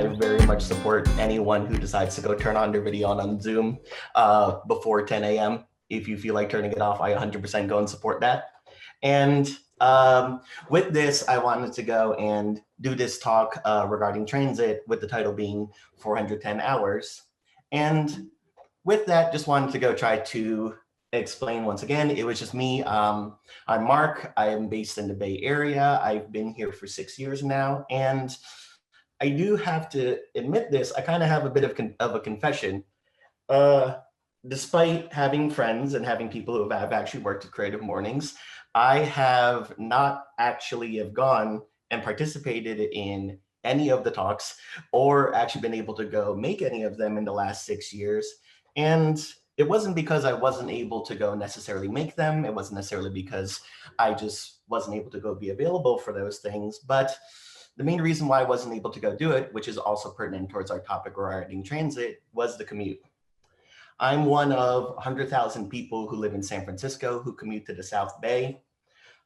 I very much support anyone who decides to go turn on their video on Zoom before 10 a.m. If you feel like turning it off, I 100% go and support that. And with this, I wanted to go and do this talk regarding transit with the title being 410 hours. And with that, just wanted to go try to explain once again. It was just me. I'm Mark. I am based in the Bay Area. I've been here for 6 years now. And I do have to admit this, I kind of have a bit of a confession. Despite having friends and having people who have actually worked at Creative Mornings, I have not actually have gone and participated in any of the talks or actually been able to go make any of them in the last 6 years. And it wasn't because I wasn't able to go necessarily make them. It wasn't necessarily because I just wasn't able to go be available for those things. But the main reason why I wasn't able to go do it, which is also pertinent towards our topic regarding transit, was the commute. I'm one of 100,000 people who live in San Francisco who commute to the South Bay.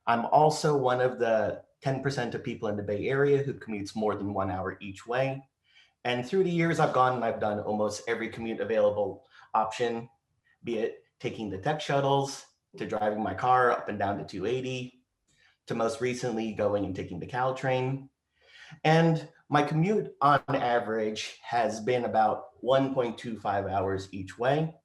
I'm also one of the 10% of people in the Bay Area who commutes more than 1 hour each way. And through the years I've gone and I've done almost every commute available option, be it taking the tech shuttles, to driving my car up and down to 280, to most recently going and taking the Caltrain. And my commute on average has been about 1.25 hours each way.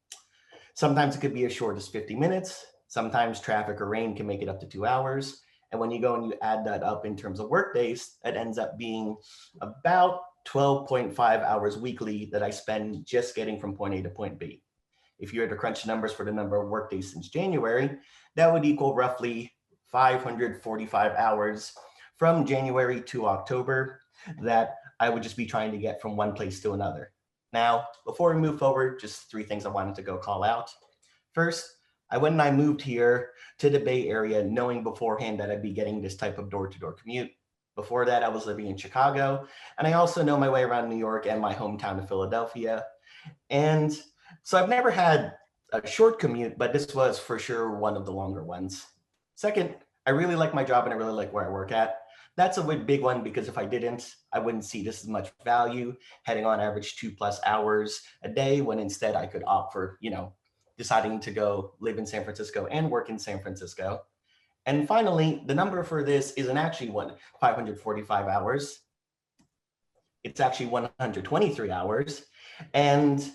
Sometimes it could be as short as 50 minutes. Sometimes traffic or rain can make it up to 2 hours. And when you go and you add that up in terms of work days, it ends up being about 12.5 hours weekly that I spend just getting from point A to point B. If you were to crunch numbers for the number of work days since January, that would equal roughly 545 hours from January to October that I would just be trying to get from one place to another. Now, before we move forward, just 3 things I wanted to go call out. First, when I moved here to the Bay Area, knowing beforehand that I'd be getting this type of door-to-door commute. Before that, I was living in Chicago, and I also know my way around New York and my hometown of Philadelphia. And so I've never had a short commute, but this was for sure one of the longer ones. Second, I really like my job and I really like where I work at. That's a big one because if I didn't, I wouldn't see this as much value, heading on average 2+ hours a day, when instead I could opt for, deciding to go live in San Francisco and work in San Francisco. And finally, the number for this isn't actually 545 hours. It's actually 123 hours. And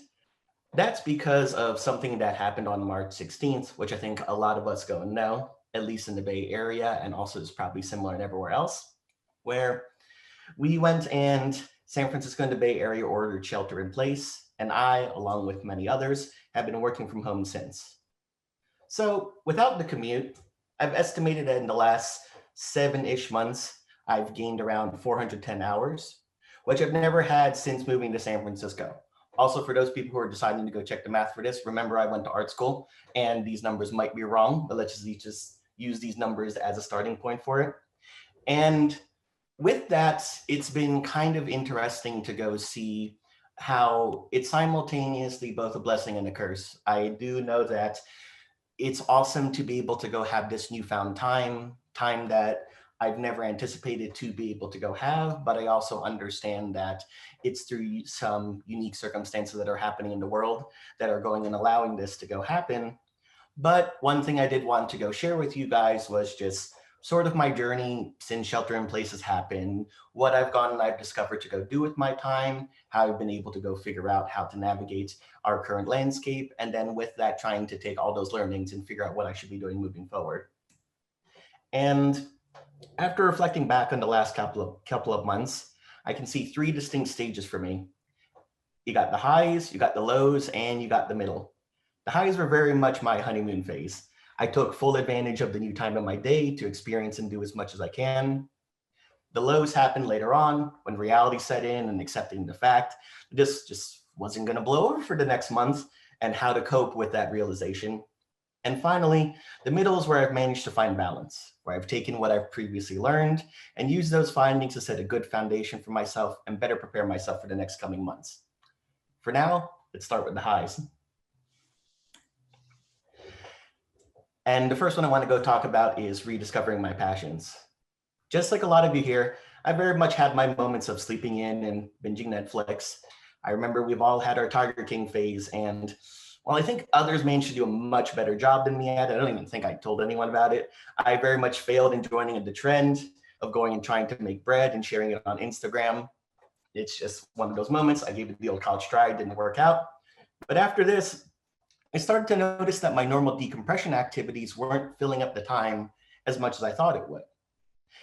that's because of something that happened on March 16th, which I think a lot of us go and know, at least in the Bay Area, and also is probably similar in everywhere else, where we went and San Francisco and the Bay Area ordered shelter in place, and I, along with many others, have been working from home since. So without the commute, I've estimated that in the last 7-ish months, I've gained around 410 hours, which I've never had since moving to San Francisco. Also, for those people who are deciding to go check the math for this, remember I went to art school and these numbers might be wrong, but let's just use these numbers as a starting point for it. And with that, it's been kind of interesting to go see how it's simultaneously both a blessing and a curse. I do know that it's awesome to be able to go have this newfound time that I've never anticipated to be able to go have, but I also understand that it's through some unique circumstances that are happening in the world that are going and allowing this to go happen. But one thing I did want to go share with you guys was just sort of my journey since shelter in place has happened, what I've gone and I've discovered to go do with my time, how I've been able to go figure out how to navigate our current landscape, and then with that, trying to take all those learnings and figure out what I should be doing moving forward. And after reflecting back on the last couple of months, I can see 3 distinct stages for me. You got the highs, you got the lows, and you got the middle. The highs were very much my honeymoon phase. I took full advantage of the new time of my day to experience and do as much as I can. The lows happened later on when reality set in and accepting the fact this just wasn't going to blow over for the next month and how to cope with that realization. And finally, the middle is where I've managed to find balance, where I've taken what I've previously learned and used those findings to set a good foundation for myself and better prepare myself for the next coming months. For now, let's start with the highs. And the first one I want to go talk about is rediscovering my passions. Just like a lot of you here, I very much had my moments of sleeping in and binging Netflix. I remember we've all had our Tiger King phase, and while I think others managed to do a much better job than me at it, I don't even think I told anyone about it. I very much failed in joining the trend of going and trying to make bread and sharing it on Instagram. It's just one of those moments. I gave it the old college try, didn't work out. But after this, I started to notice that my normal decompression activities weren't filling up the time as much as I thought it would.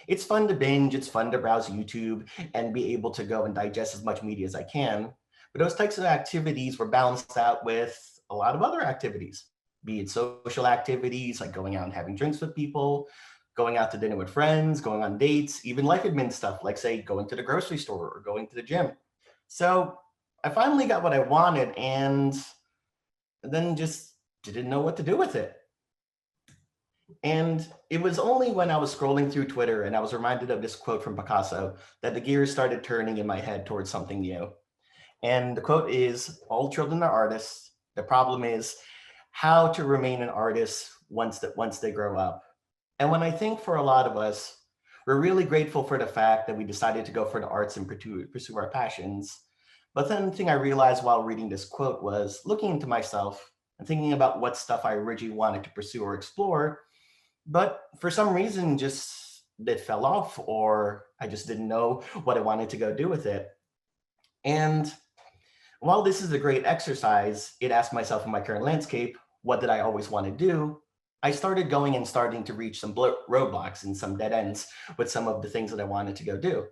It's fun to binge, it's fun to browse YouTube and be able to go and digest as much media as I can. But those types of activities were balanced out with a lot of other activities, be it social activities like going out and having drinks with people, going out to dinner with friends, going on dates, even life admin stuff like, say, going to the grocery store or going to the gym. So I finally got what I wanted and then just didn't know what to do with it. And it was only when I was scrolling through Twitter and I was reminded of this quote from Picasso that the gears started turning in my head towards something new. And the quote is, "All children are artists. The problem is how to remain an artist once they grow up." And when I think for a lot of us, we're really grateful for the fact that we decided to go for the arts and pursue our passions. But then the thing I realized while reading this quote was looking into myself and thinking about what stuff I originally wanted to pursue or explore, but for some reason just it fell off, or I just didn't know what I wanted to go do with it. And while this is a great exercise, it asked myself in my current landscape, what did I always want to do? I started going and starting to reach some roadblocks and some dead ends with some of the things that I wanted to go do.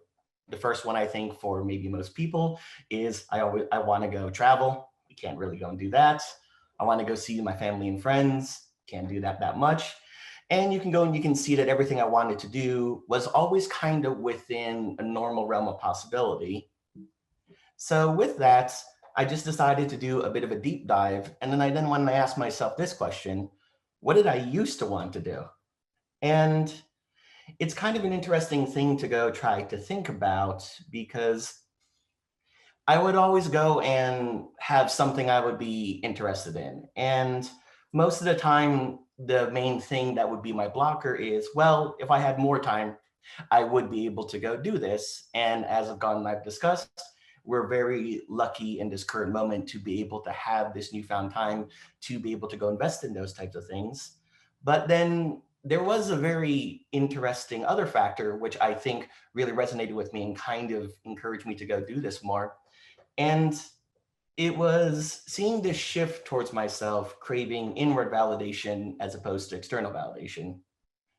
The first one, I think for maybe most people, is I want to go travel. We can't really go and do that. I want to go see my family and friends. Can't do that much. And you can go and you can see that everything I wanted to do was always kind of within a normal realm of possibility. So with that, I just decided to do a bit of a deep dive. And then when I asked myself this question, what did I used to want to do? And it's kind of an interesting thing to go try to think about, because I would always go and have something I would be interested in. And most of the time, the main thing that would be my blocker is, well, if I had more time, I would be able to go do this. And as I've discussed, we're very lucky in this current moment to be able to have this newfound time to be able to go invest in those types of things. But then there was a very interesting other factor, which I think really resonated with me and kind of encouraged me to go do this more. And it was seeing this shift towards myself, craving inward validation as opposed to external validation.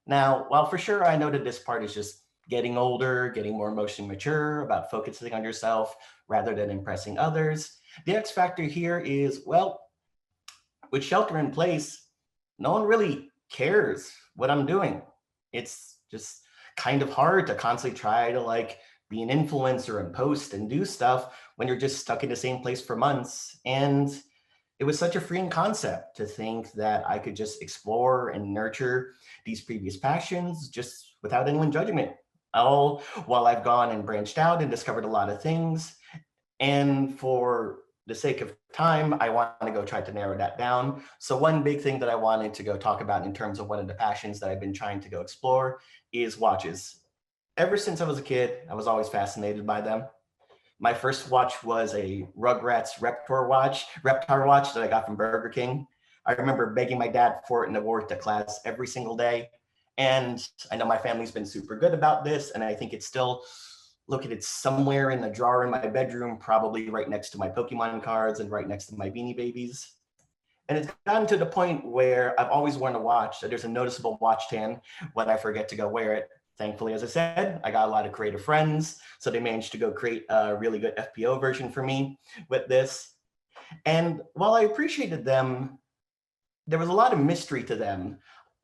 Now, while for sure I know that this part is just getting older, getting more emotionally mature, about focusing on yourself rather than impressing others, the X factor here is, well, with shelter in place, no one really cares what I'm doing. It's just kind of hard to constantly try to like be an influencer and post and do stuff when you're just stuck in the same place for months. And it was such a freeing concept to think that I could just explore and nurture these previous passions just without anyone judging me. All while I've gone and branched out and discovered a lot of things. And for the sake of time, I want to go try to narrow that down. So one big thing that I wanted to go talk about in terms of one of the passions that I've been trying to go explore is watches. Ever since I was a kid, I was always fascinated by them. My first watch was a Rugrats Reptar watch that I got from Burger King. I remember begging my dad for it and I wore it to class every single day. And I know my family's been super good about this, and I think it's still, look at it somewhere in the drawer in my bedroom, probably right next to my Pokemon cards and right next to my Beanie Babies. And it's gotten to the point where I've always worn a watch, that there's a noticeable watch tan when I forget to go wear it. Thankfully, as I said, I got a lot of creative friends, so they managed to go create a really good FPO version for me with this. And while I appreciated them, there was a lot of mystery to them.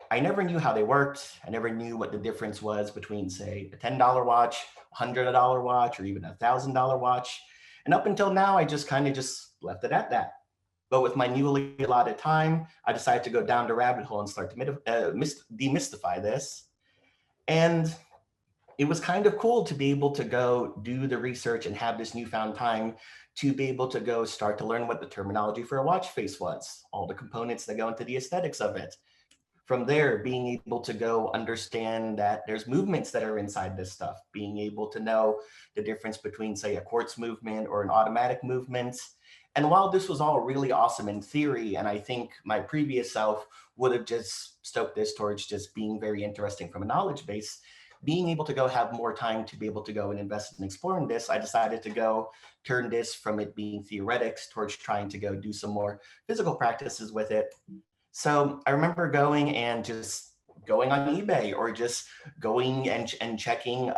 I never knew how they worked. I never knew what the difference was between, say, a $10 watch, $100 watch, or even a $1,000 watch. And up until now, I just kind of just left it at that. But with my newly allotted time, I decided to go down the rabbit hole and start to demystify this. And it was kind of cool to be able to go do the research and have this newfound time to be able to go start to learn what the terminology for a watch face was, all the components that go into the aesthetics of it. from there, being able to go understand that there's movements that are inside this stuff, being able to know the difference between, say, a quartz movement or an automatic movement. And while this was all really awesome in theory, and I think my previous self would have just stoked this towards just being very interesting from a knowledge base, being able to go have more time to be able to go and invest in exploring this, I decided to go turn this from it being theoretics towards trying to go do some more physical practices with it. So I remember going and just going on eBay or just going and checking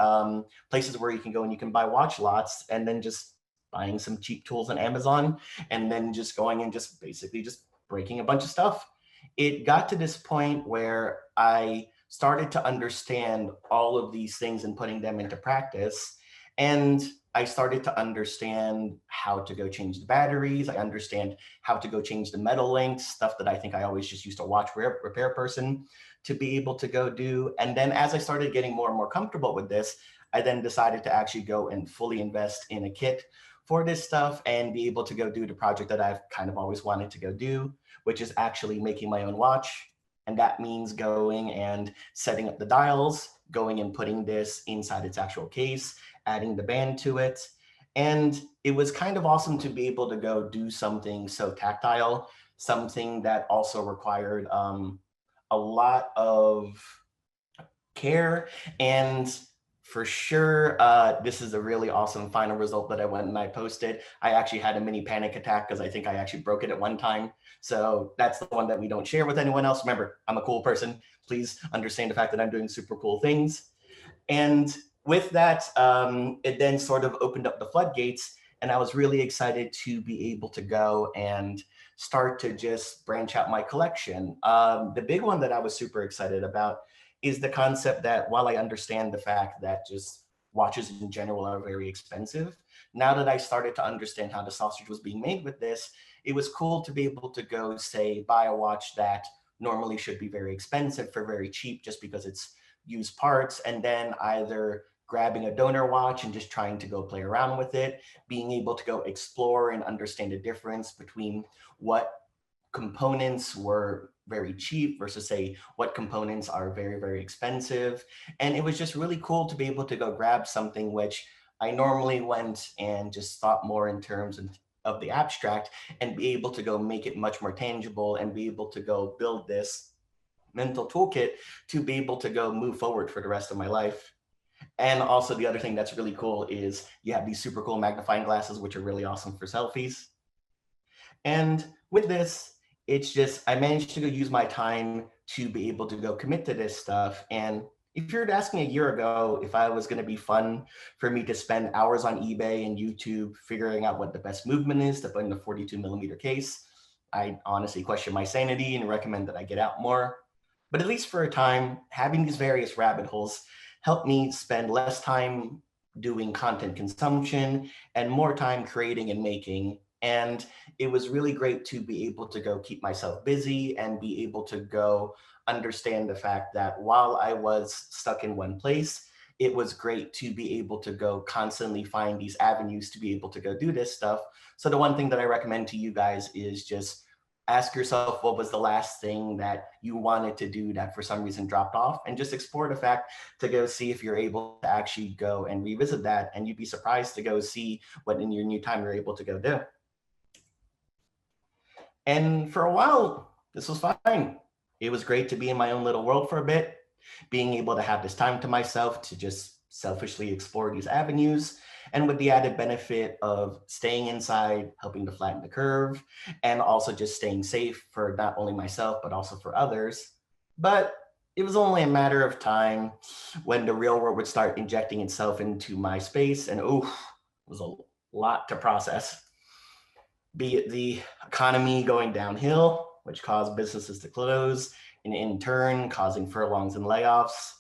places where you can go and you can buy watch lots, and then just buying some cheap tools on Amazon, and then just going and just basically just breaking a bunch of stuff. It got to this point where I started to understand all of these things and putting them into practice. And I started to understand how to go change the batteries. I understand how to go change the metal links, stuff that I think I always just used to watch repair person to be able to go do. And then as I started getting more and more comfortable with this, I then decided to actually go and fully invest in a kit for this stuff and be able to go do the project that I've kind of always wanted to go do, which is actually making my own watch. And that means going and setting up the dials, going and putting this inside its actual case, adding the band to it. And it was kind of awesome to be able to go do something so tactile, something that also required a lot of care. And for sure, this is a really awesome final result that I went and I posted. I actually had a mini panic attack because I think I actually broke it at one time. So that's the one that we don't share with anyone else. Remember, I'm a cool person. Please understand the fact that I'm doing super cool things. And with that, it then sort of opened up the floodgates, and I was really excited to be able to go and start to just branch out my collection. The big one that I was super excited about is the concept that while I understand the fact that just watches in general are very expensive, now that I started to understand how the sausage was being made with this, it was cool to be able to go say, buy a watch that normally should be very expensive for very cheap just because it's used parts, and then either grabbing a donor watch and just trying to go play around with it, being able to go explore and understand the difference between what components were very cheap versus say what components are very, very expensive. And it was just really cool to be able to go grab something which I normally went and just thought more in terms of the abstract, and be able to go make it much more tangible and be able to go build this mental toolkit to be able to go move forward for the rest of my life. And also the other thing that's really cool is you have these super cool magnifying glasses, which are really awesome for selfies. And with this, it's just, I managed to go use my time to be able to go commit to this stuff. And if you were to ask me a year ago if I was going to be fun for me to spend hours on eBay and YouTube figuring out what the best movement is to put in a 42mm case, I honestly question my sanity and recommend that I get out more. But at least for a time, having these various rabbit holes helped me spend less time doing content consumption and more time creating and making. And it was really great to be able to go keep myself busy and be able to go understand the fact that while I was stuck in one place, it was great to be able to go constantly find these avenues to be able to go do this stuff. So the one thing that I recommend to you guys is just ask yourself what was the last thing that you wanted to do that for some reason dropped off, and just explore the fact to go see if you're able to actually go and revisit that. And you'd be surprised to go see what in your new time you're able to go do. And for a while, this was fine. It was great to be in my own little world for a bit, being able to have this time to myself to just selfishly explore these avenues. And with the added benefit of staying inside, helping to flatten the curve, and also just staying safe for not only myself, but also for others. But it was only a matter of time when the real world would start injecting itself into my space. And it was a lot to process. Be it the economy going downhill, which caused businesses to close, and in turn causing furlongs and layoffs,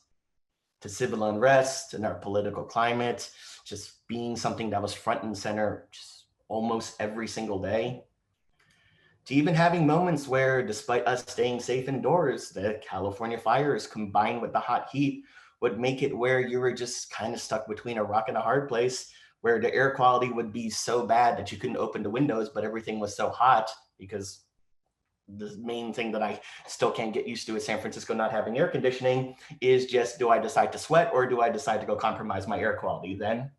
to civil unrest and our political climate just being something that was front and center just almost every single day, to even having moments where, despite us staying safe indoors, the California fires combined with the hot heat would make it where you were just kind of stuck between a rock and a hard place, where the air quality would be so bad that you couldn't open the windows, but everything was so hot because the main thing that I still can't get used to is San Francisco not having air conditioning is just, do I decide to sweat or do I decide to go compromise my air quality then?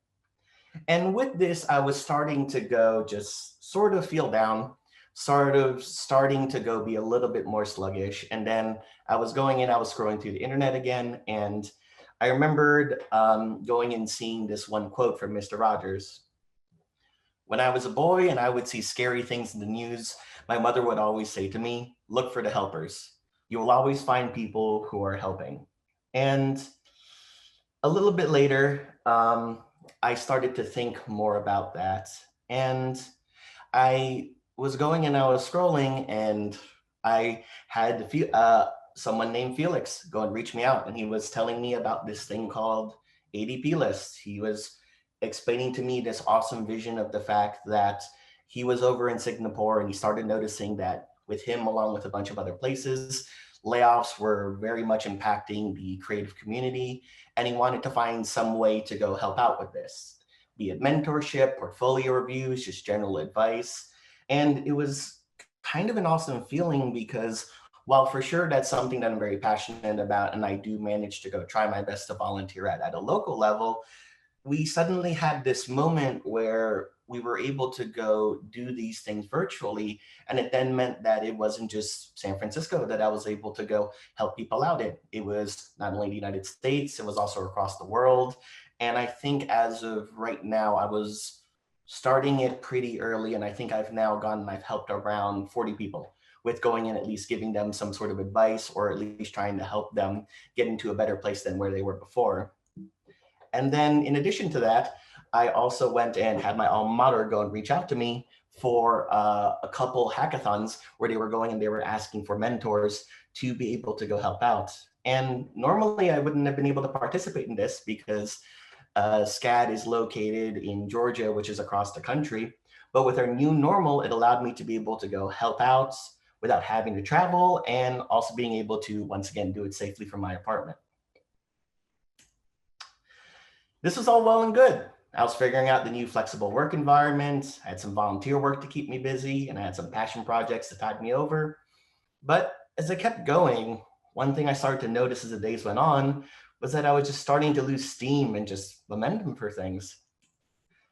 And with this, I was starting to go just sort of feel down, sort of starting to go be a little bit more sluggish. And then I was scrolling through the internet again. And I remembered going and seeing this one quote from Mr. Rogers. When I was a boy and I would see scary things in the news, my mother would always say to me, look for the helpers. You will always find people who are helping. And a little bit later, I started to think more about that. And I was going and I was scrolling and I had someone named Felix go and reach me out. And he was telling me about this thing called ADP list. He was explaining to me this awesome vision of the fact that he was over in Singapore and he started noticing that with him, along with a bunch of other places, layoffs were very much impacting the creative community. And he wanted to find some way to go help out with this, be it mentorship, portfolio reviews, just general advice. And it was kind of an awesome feeling because while for sure that's something that I'm very passionate about, and I do manage to go try my best to volunteer at a local level, we suddenly had this moment where we were able to go do these things virtually. And it then meant that it wasn't just San Francisco that I was able to go help people out in. It was not only the United States, it was also across the world. And I think as of right now, I was starting it pretty early. And I think I've now gone and I've helped around 40 people with going in, at least giving them some sort of advice, or at least trying to help them get into a better place than where they were before. And then in addition to that, I also went and had my alma mater go and reach out to me for a couple hackathons where they were going and they were asking for mentors to be able to go help out. And normally I wouldn't have been able to participate in this because SCAD is located in Georgia, which is across the country. But with our new normal, it allowed me to be able to go help out without having to travel, and also being able to, once again, do it safely from my apartment. This was all well and good. I was figuring out the new flexible work environment. I had some volunteer work to keep me busy, and I had some passion projects to tide me over. But as I kept going, one thing I started to notice as the days went on was that I was just starting to lose steam and just momentum for things.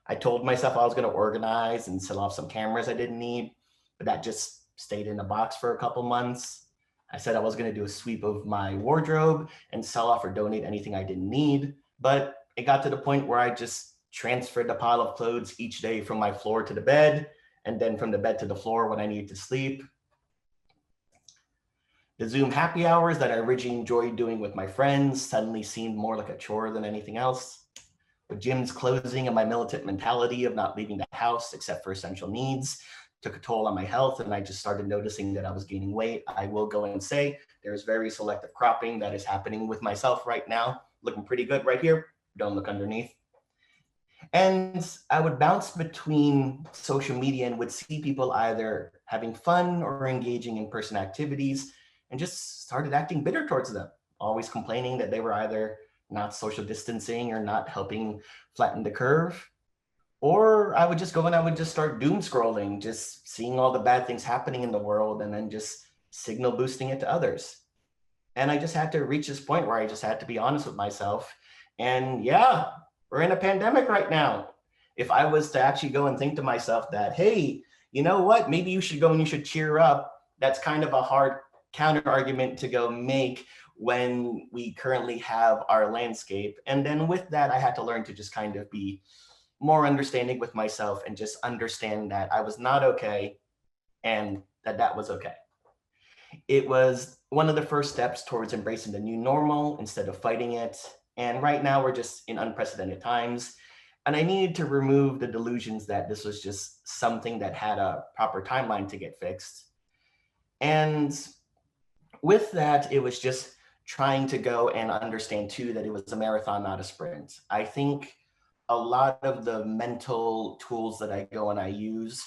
I told myself I was going to organize and sell off some cameras I didn't need, but that just stayed in a box for a couple months. I said I was going to do a sweep of my wardrobe and sell off or donate anything I didn't need, but it got to the point where I just transferred the pile of clothes each day from my floor to the bed, and then from the bed to the floor when I needed to sleep. The Zoom happy hours that I originally enjoyed doing with my friends suddenly seemed more like a chore than anything else. With gyms closing and my militant mentality of not leaving the house except for essential needs took a toll on my health, and I just started noticing that I was gaining weight. I will go and say there's very selective cropping that is happening with myself right now. Looking pretty good right here. Don't look underneath. And I would bounce between social media and would see people either having fun or engaging in person activities, and just started acting bitter towards them, always complaining that they were either not social distancing or not helping flatten the curve. Or I would just go and I would just start doom scrolling, just seeing all the bad things happening in the world and then just signal boosting it to others. And I just had to reach this point where I just had to be honest with myself. And yeah, we're in a pandemic right now. If I was to actually go and think to myself that, hey, you know what, maybe you should go and you should cheer up, that's kind of a hard counter argument to go make when we currently have our landscape. And then with that, I had to learn to just kind of be more understanding with myself and just understand that I was not okay and that was okay. It was one of the first steps towards embracing the new normal instead of fighting it. And right now we're just in unprecedented times. And I needed to remove the delusions that this was just something that had a proper timeline to get fixed. And with that, it was just trying to go and understand too that it was a marathon, not a sprint. I think a lot of the mental tools that I go and I use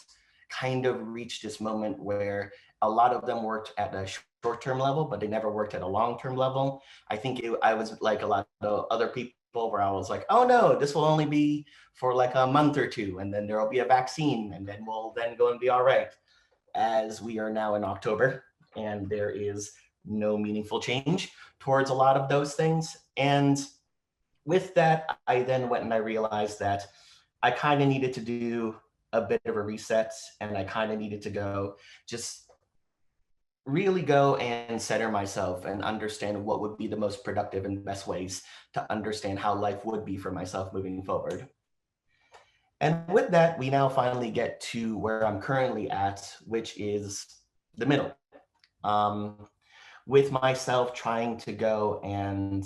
kind of reached this moment where a lot of them worked at a short-term level, but they never worked at a long-term level. I think I was like a lot of other people where I was like, oh no, this will only be for like a month or two, and then there'll be a vaccine, and then we'll then go and be all right. as we are now in October and there is no meaningful change towards a lot of those things. And with that, I then went and I realized that I kind of needed to do a bit of a reset, and I kind of needed to go just really go and center myself and understand what would be the most productive and best ways to understand how life would be for myself moving forward. And with that, we now finally get to where I'm currently at, which is the middle. With myself trying to go and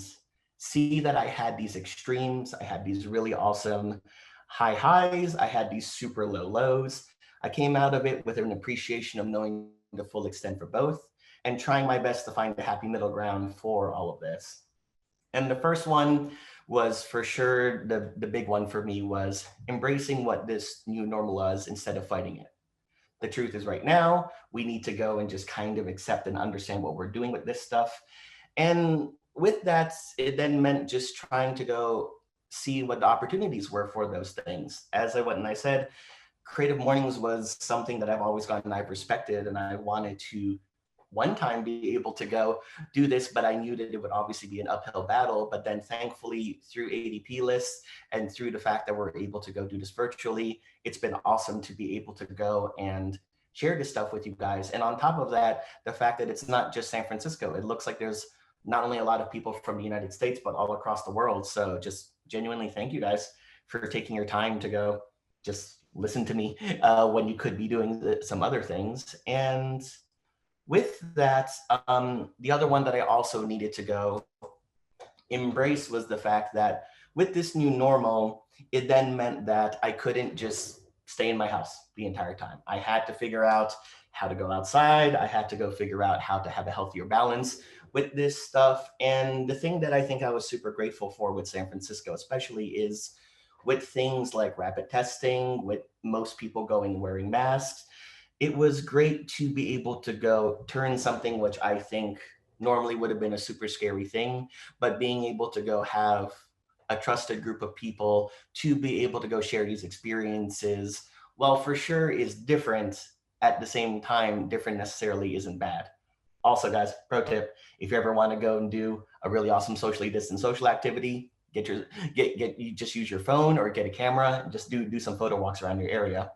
see that I had these extremes, I had these really awesome high highs, I had these super low lows. I came out of it with an appreciation of knowing the full extent for both and trying my best to find a happy middle ground for all of this. And the first one was for sure, the big one for me was embracing what this new normal was instead of fighting it. The truth is right now, we need to go and just kind of accept and understand what we're doing with this stuff. And with that, it then meant just trying to go see what the opportunities were for those things. As I went and I said, Creative Mornings was something that I've always gone and I've respected, and I wanted to one time be able to go do this, but I knew that it would obviously be an uphill battle. But then thankfully through ADP lists and through the fact that we're able to go do this virtually, it's been awesome to be able to go and share this stuff with you guys. And on top of that, the fact that it's not just San Francisco, it looks like there's not only a lot of people from the United States, but all across the world. So just genuinely thank you guys for taking your time to go just listen to me when you could be doing some other things. And with that, the other one that I also needed to go embrace was the fact that with this new normal, it then meant that I couldn't just stay in my house the entire time. I had to figure out how to go outside. I had to go figure out how to have a healthier balance with this stuff. And the thing that I think I was super grateful for with San Francisco, especially, is with things like rapid testing, with most people going and wearing masks, it was great to be able to go turn something which I think normally would have been a super scary thing, but being able to go have a trusted group of people to be able to go share these experiences, well, for sure is different. At the same time, different necessarily isn't bad. Also, guys, pro tip, if you ever want to go and do a really awesome socially distant social activity, you just use your phone or get a camera, and just do some photo walks around your area.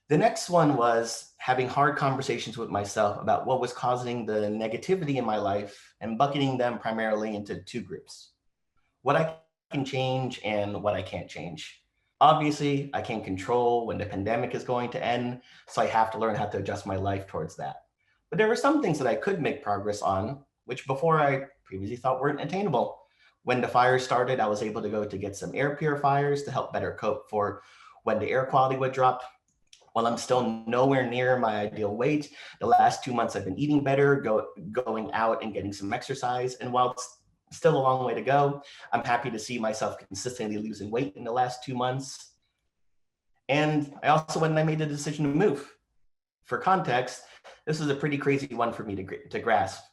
The next one was having hard conversations with myself about what was causing the negativity in my life and bucketing them primarily into two groups: what I can change and what I can't change. Obviously, I can't control when the pandemic is going to end, so I have to learn how to adjust my life towards that. But there were some things that I could make progress on, which before I previously thought weren't attainable. When the fire started, I was able to go to get some air purifiers to help better cope for when the air quality would drop. While I'm still nowhere near my ideal weight, the last 2 months I've been eating better, going out and getting some exercise. And while it's still a long way to go, I'm happy to see myself consistently losing weight in the last 2 months. And I also went and I made the decision to move. For context, this was a pretty crazy one for me to grasp.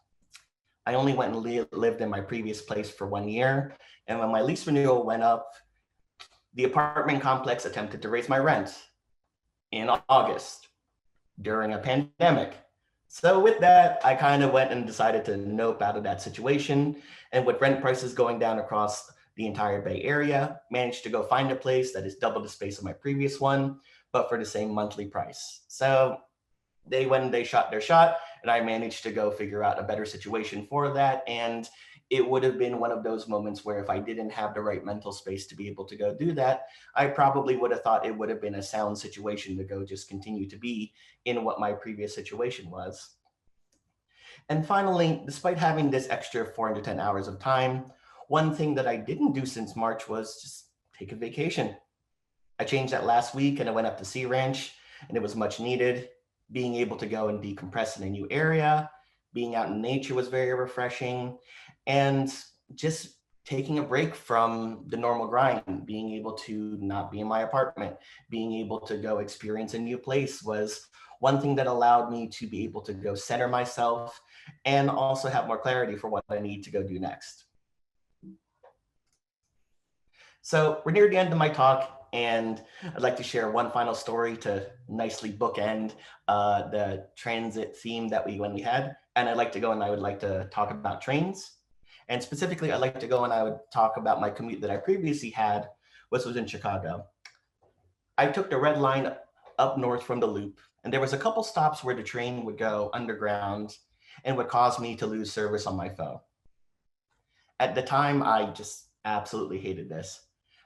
I only went and lived in my previous place for 1 year. And when my lease renewal went up, the apartment complex attempted to raise my rent in August during a pandemic. So with that, I kind of went and decided to nope out of that situation. And with rent prices going down across the entire Bay Area, managed to go find a place that is double the space of my previous one, but for the same monthly price. So they shot their shot, and I managed to go figure out a better situation for that. And it would have been one of those moments where if I didn't have the right mental space to be able to go do that, I probably would have thought it would have been a sound situation to go just continue to be in what my previous situation was. And finally, despite having this extra 410 hours of time, one thing that I didn't do since March was just take a vacation. I changed that last week and I went up to Sea Ranch, and it was much needed. Being able to go and decompress in a new area, being out in nature was very refreshing, and just taking a break from the normal grind, being able to not be in my apartment, being able to go experience a new place was one thing that allowed me to be able to go center myself and also have more clarity for what I need to go do next. So we're near the end of my talk. And I'd like to share one final story to nicely bookend the transit theme that when we had. And I'd like to go and I would like to talk about trains. And specifically, I'd like to go and I would talk about my commute that I previously had, which was in Chicago. I took the red line up north from the loop, and there was a couple stops where the train would go underground and would cause me to lose service on my phone. At the time, I just absolutely hated this.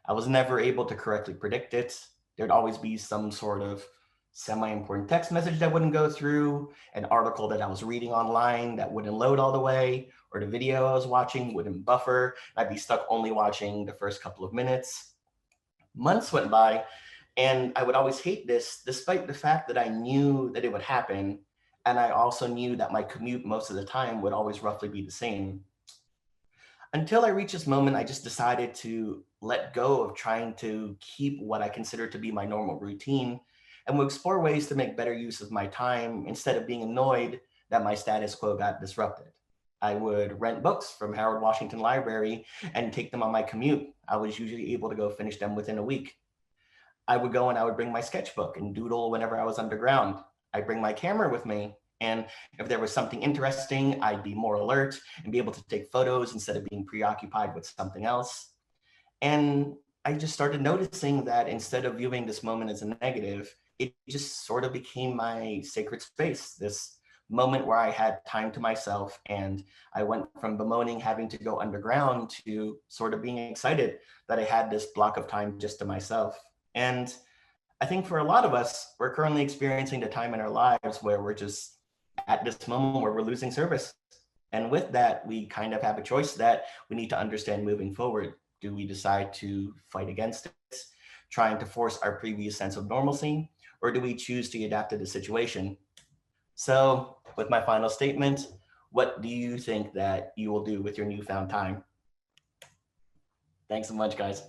I was never able to correctly predict it. There'd always be some sort of semi-important text message that wouldn't go through, an article that I was reading online that wouldn't load all the way, or the video I was watching wouldn't buffer. I'd be stuck only watching the first couple of minutes. Months went by, and I would always hate this, despite the fact that I knew that it would happen. And I also knew that my commute most of the time would always roughly be the same. Until I reached this moment, I just decided to let go of trying to keep what I consider to be my normal routine and will explore ways to make better use of my time instead of being annoyed that my status quo got disrupted. I would rent books from Howard Washington Library and take them on my commute. I was usually able to go finish them within a week. I would go and I would bring my sketchbook and doodle whenever I was underground. I'd bring my camera with me. And if there was something interesting, I'd be more alert and be able to take photos instead of being preoccupied with something else. And I just started noticing that instead of viewing this moment as a negative, it just sort of became my sacred space, this moment where I had time to myself. And I went from bemoaning having to go underground to sort of being excited that I had this block of time just to myself. And I think for a lot of us, we're currently experiencing the time in our lives where we're just at this moment where we're losing service. And with that, we kind of have a choice that we need to understand moving forward. Do we decide to fight against this, trying to force our previous sense of normalcy, or do we choose to adapt to the situation? So with my final statement, what do you think that you will do with your newfound time? Thanks so much, guys.